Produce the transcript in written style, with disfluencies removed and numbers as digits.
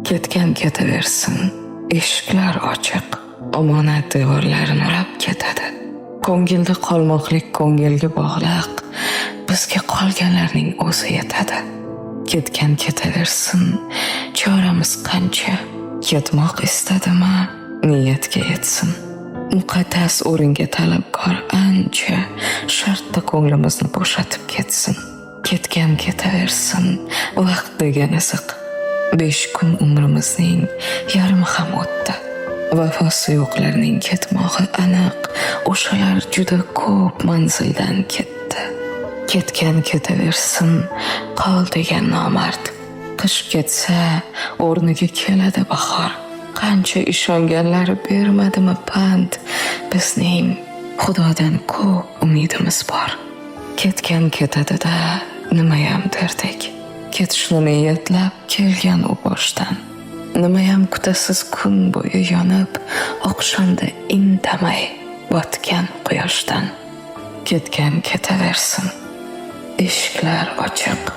Ketgan ketaversin, eshiklar ochiq, omonat devorlarini urab ketadi. Ko'ngilda qolmoqlik ko'ngilga bog'liq, bizga qolganlarning o'zi yetadi. Ketgan ketaversin, choramiz qancha, ketmoq istadimi, niyatga yetsin. Muqaddas o'ringa talabgor ancha, shartta ko'nglimizni bo'shatib ketsin. Ketgan ketaversin, vaqt degan iziq. 5 kun umrimizning yarmi ham o'tdi. Vafosi yo'qlarning ketmog'i aniq, o'shalar juda ko'p manzildan ketdi. Ketgan ketaversin, qol degan nomard. Qish ketsa, o'rniga keladi bahor. Qancha ishonganlar bermadimi pand, bizning Xudodan ko'p umidimiz bor. Ketgan ketadi-da, nimayam derdik. Ketishni niyatlab kelgan u boshdan. Nimayam kutasiz kun bo'yi yonib, oqshomda indamay botgan quyoshdan. Ketgan ketaversin, eshiklar ochiq,